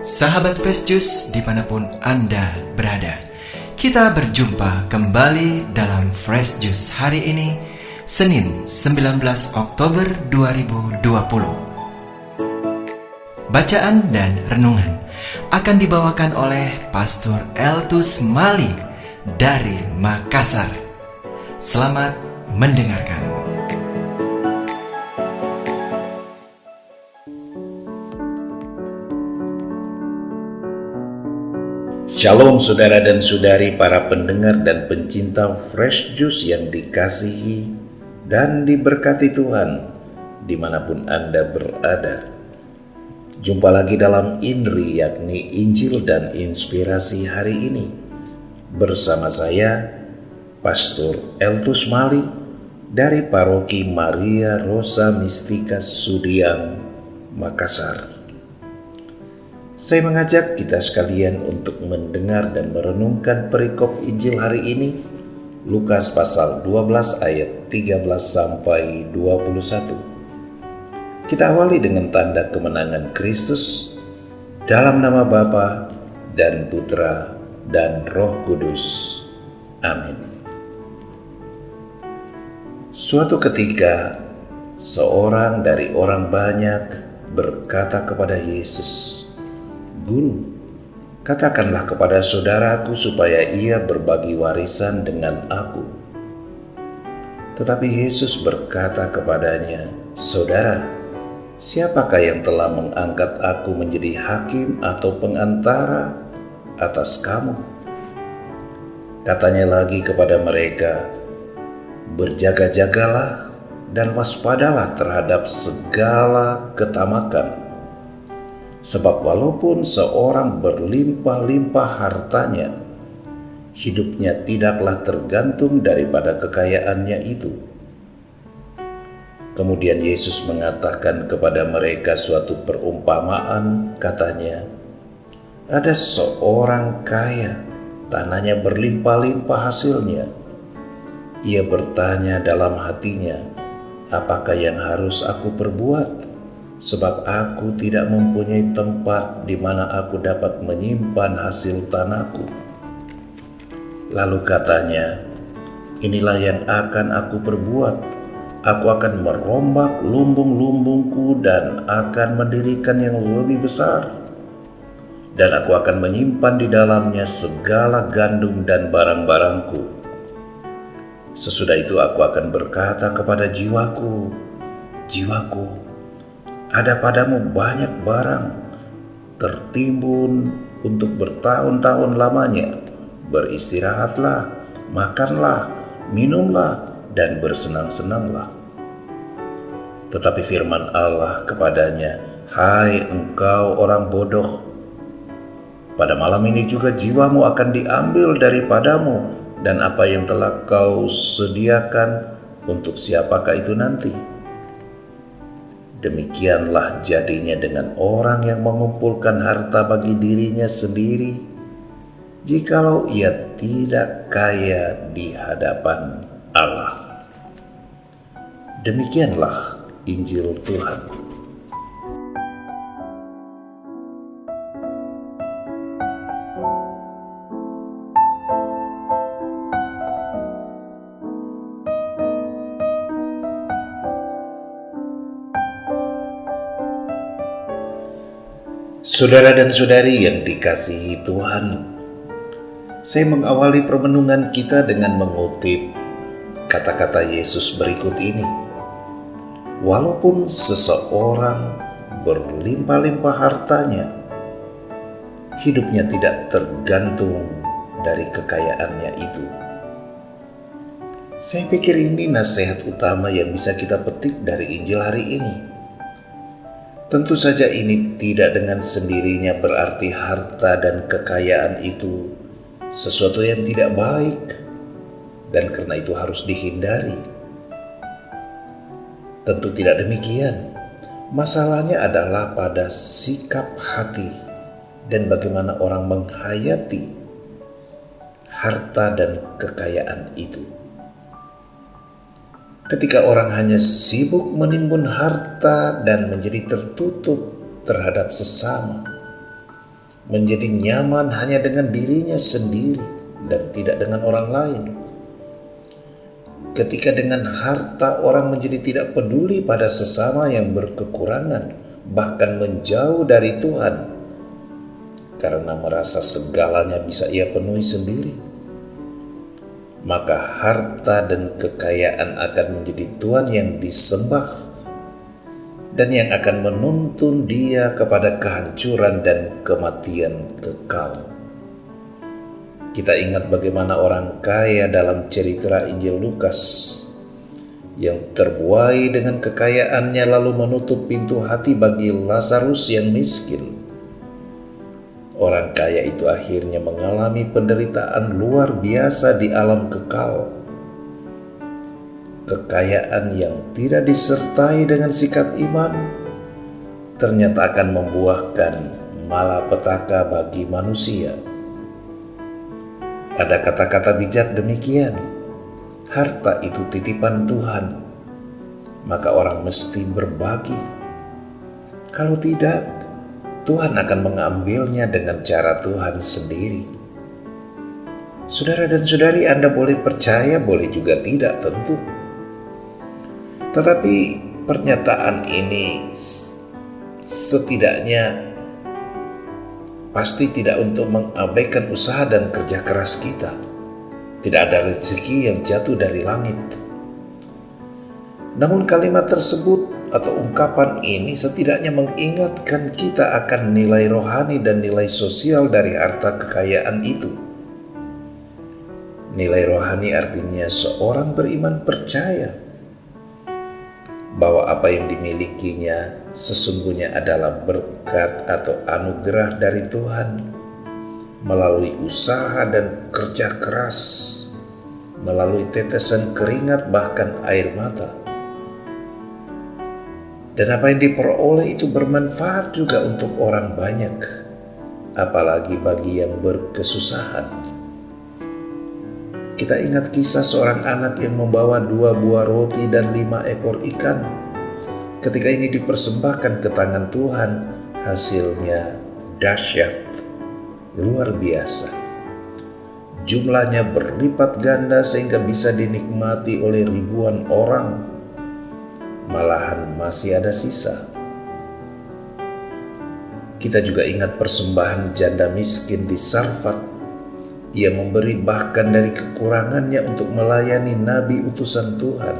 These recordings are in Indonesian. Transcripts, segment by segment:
Sahabat Fresh Juice dimanapun Anda berada, kita berjumpa kembali dalam Fresh Juice hari ini, Senin 19 Oktober 2020. Bacaan dan renungan akan dibawakan oleh Pastor Eltus Mali dari Makassar. Selamat mendengarkan. Shalom saudara dan saudari, para pendengar dan pencinta Fresh Juice yang dikasihi dan diberkati Tuhan dimanapun Anda berada. Jumpa lagi dalam INRI, yakni Injil dan Inspirasi hari ini, bersama saya Pastor Eltus Mali dari Paroki Maria Rosa Mistika Sudiang, Makassar. Saya mengajak kita sekalian untuk mendengar dan merenungkan perikop Injil hari ini, Lukas pasal 12 ayat 13 sampai 21. Kita awali dengan tanda kemenangan Kristus dalam nama Bapa dan Putra dan Roh Kudus. Amin. Suatu ketika, seorang dari orang banyak berkata kepada Yesus, "Guru, katakanlah kepada saudaraku supaya ia berbagi warisan dengan aku." Tetapi Yesus berkata kepadanya, "Saudara, siapakah yang telah mengangkat aku menjadi hakim atau pengantara atas kamu?" Katanya lagi kepada mereka, "Berjaga-jagalah dan waspadalah terhadap segala ketamakan. Sebab walaupun seorang berlimpah-limpah hartanya, hidupnya tidaklah tergantung daripada kekayaannya itu." Kemudian Yesus mengatakan kepada mereka suatu perumpamaan, katanya, "Ada seorang kaya, tanahnya berlimpah-limpah hasilnya. Ia bertanya dalam hatinya, 'Apakah yang harus aku perbuat? Sebab aku tidak mempunyai tempat di mana aku dapat menyimpan hasil tanahku.' Lalu katanya, 'Inilah yang akan aku perbuat. Aku akan merombak lumbung-lumbungku dan akan mendirikan yang lebih besar. Dan aku akan menyimpan di dalamnya segala gandum dan barang-barangku. Sesudah itu aku akan berkata kepada jiwaku, jiwaku, ada padamu banyak barang tertimbun untuk bertahun-tahun lamanya. Beristirahatlah, makanlah, minumlah, dan bersenang-senanglah.' Tetapi firman Allah kepadanya, 'Hai engkau orang bodoh, pada malam ini juga jiwamu akan diambil daripadamu, dan apa yang telah kau sediakan untuk siapakah itu nanti?' Demikianlah jadinya dengan orang yang mengumpulkan harta bagi dirinya sendiri, jikalau ia tidak kaya di hadapan Allah." Demikianlah Injil Tuhan. Saudara dan saudari yang dikasihi Tuhan, saya mengawali permenungan kita dengan mengutip kata-kata Yesus berikut ini. Walaupun seseorang berlimpah-limpah hartanya, hidupnya tidak tergantung dari kekayaannya itu. Saya pikir ini nasihat utama yang bisa kita petik dari Injil hari ini. Tentu saja ini tidak dengan sendirinya berarti harta dan kekayaan itu sesuatu yang tidak baik dan karena itu harus dihindari. Tentu tidak demikian. Masalahnya adalah pada sikap hati dan bagaimana orang menghayati harta dan kekayaan itu. Ketika orang hanya sibuk menimbun harta dan menjadi tertutup terhadap sesama, menjadi nyaman hanya dengan dirinya sendiri dan tidak dengan orang lain. Ketika dengan harta orang menjadi tidak peduli pada sesama yang berkekurangan, bahkan menjauh dari Tuhan, karena merasa segalanya bisa ia penuhi sendiri, maka harta dan kekayaan akan menjadi Tuhan yang disembah dan yang akan menuntun dia kepada kehancuran dan kematian kekal. Kita ingat bagaimana orang kaya dalam cerita Injil Lukas yang terbuai dengan kekayaannya lalu menutup pintu hati bagi Lazarus yang miskin. Orang kaya itu akhirnya mengalami penderitaan luar biasa di alam kekal. Kekayaan yang tidak disertai dengan sikap iman ternyata akan membuahkan malapetaka bagi manusia. Ada kata-kata bijak demikian, harta itu titipan Tuhan, maka orang mesti berbagi. Kalau tidak, Tuhan akan mengambilnya dengan cara Tuhan sendiri. Saudara dan saudari, Anda boleh percaya, boleh juga tidak tentu. Tetapi pernyataan ini setidaknya pasti tidak untuk mengabaikan usaha dan kerja keras kita. Tidak ada rezeki yang jatuh dari langit. Namun kalimat tersebut atau ungkapan ini setidaknya mengingatkan kita akan nilai rohani dan nilai sosial dari harta kekayaan itu. Nilai rohani artinya seorang beriman percaya bahwa apa yang dimilikinya sesungguhnya adalah berkat atau anugerah dari Tuhan melalui usaha dan kerja keras, melalui tetesan keringat bahkan air mata. Dan apa yang diperoleh itu bermanfaat juga untuk orang banyak, apalagi bagi yang berkesusahan. Kita ingat kisah seorang anak yang membawa 2 buah roti dan 5 ekor ikan. Ketika ini dipersembahkan ke tangan Tuhan, hasilnya dahsyat, luar biasa. Jumlahnya berlipat ganda sehingga bisa dinikmati oleh ribuan orang. Malahan masih ada sisa. Kita juga ingat persembahan janda miskin di Sarfat. Ia memberi bahkan dari kekurangannya untuk melayani nabi utusan Tuhan.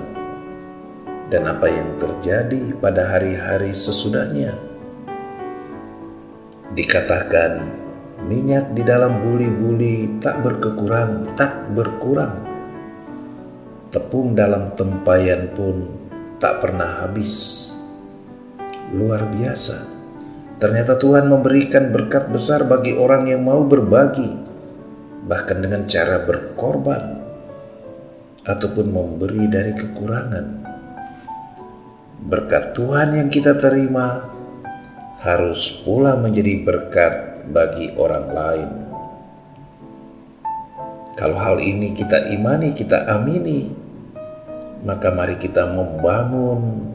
Dan apa yang terjadi pada hari-hari sesudahnya? Dikatakan minyak di dalam buli-buli tak berkurang. Tepung dalam tempayan pun tak pernah habis. Luar biasa. Ternyata Tuhan memberikan berkat besar bagi orang yang mau berbagi, bahkan dengan cara berkorban ataupun memberi dari kekurangan. Berkat Tuhan yang kita terima harus pula menjadi berkat bagi orang lain. Kalau hal ini kita imani, kita amini, maka mari kita membangun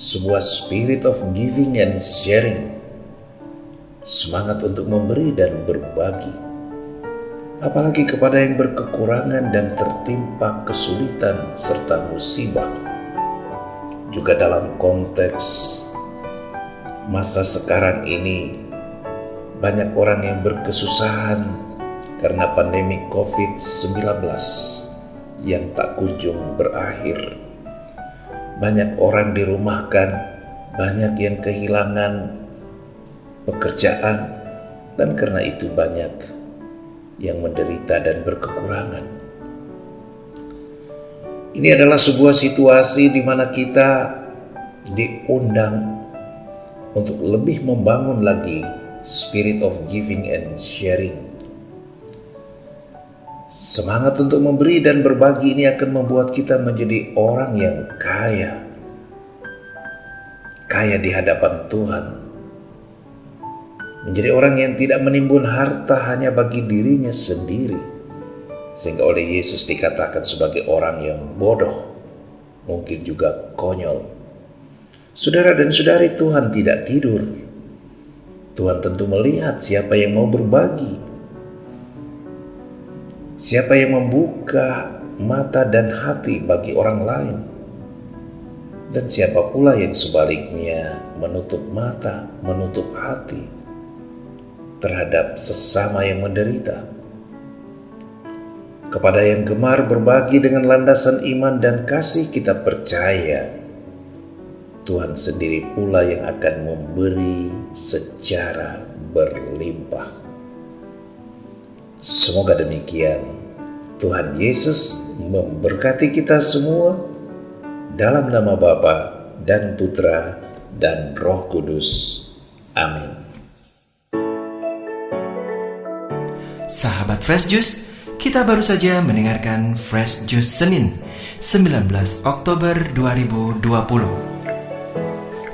sebuah spirit of giving and sharing, semangat untuk memberi dan berbagi, apalagi kepada yang berkekurangan dan tertimpa kesulitan serta musibah. Juga dalam konteks masa sekarang ini, banyak orang yang berkesusahan karena pandemi COVID-19 yang tak kunjung berakhir. Banyak orang dirumahkan, banyak yang kehilangan pekerjaan, dan karena itu banyak yang menderita dan berkekurangan. Ini adalah sebuah situasi di mana kita diundang untuk lebih membangun lagi spirit of giving and sharing. Semangat untuk memberi dan berbagi ini akan membuat kita menjadi orang yang kaya di hadapan Tuhan. Menjadi orang yang tidak menimbun harta hanya bagi dirinya sendiri, sehingga oleh Yesus dikatakan sebagai orang yang bodoh, mungkin juga konyol. Saudara dan saudari, Tuhan tidak tidur. Tuhan tentu melihat siapa yang mau berbagi, siapa yang membuka mata dan hati bagi orang lain, dan siapa pula yang sebaliknya menutup mata, menutup hati terhadap sesama yang menderita. Kepada yang gemar berbagi dengan landasan iman dan kasih, kita percaya Tuhan sendiri pula yang akan memberi secara berlimpah. Semoga demikian. Tuhan Yesus memberkati kita semua dalam nama Bapa dan Putra dan Roh Kudus. Amin. Sahabat Fresh Juice, kita baru saja mendengarkan Fresh Juice Senin 19 Oktober 2020.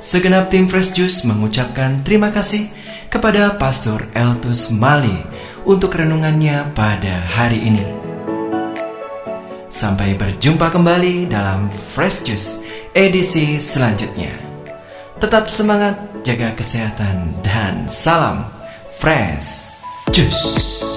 Segenap tim Fresh Juice mengucapkan terima kasih kepada Pastor Eltus Mali untuk renungannya pada hari ini. Sampai berjumpa kembali dalam Fresh Juice edisi selanjutnya. Tetap semangat, jaga kesehatan, dan salam Fresh Juice.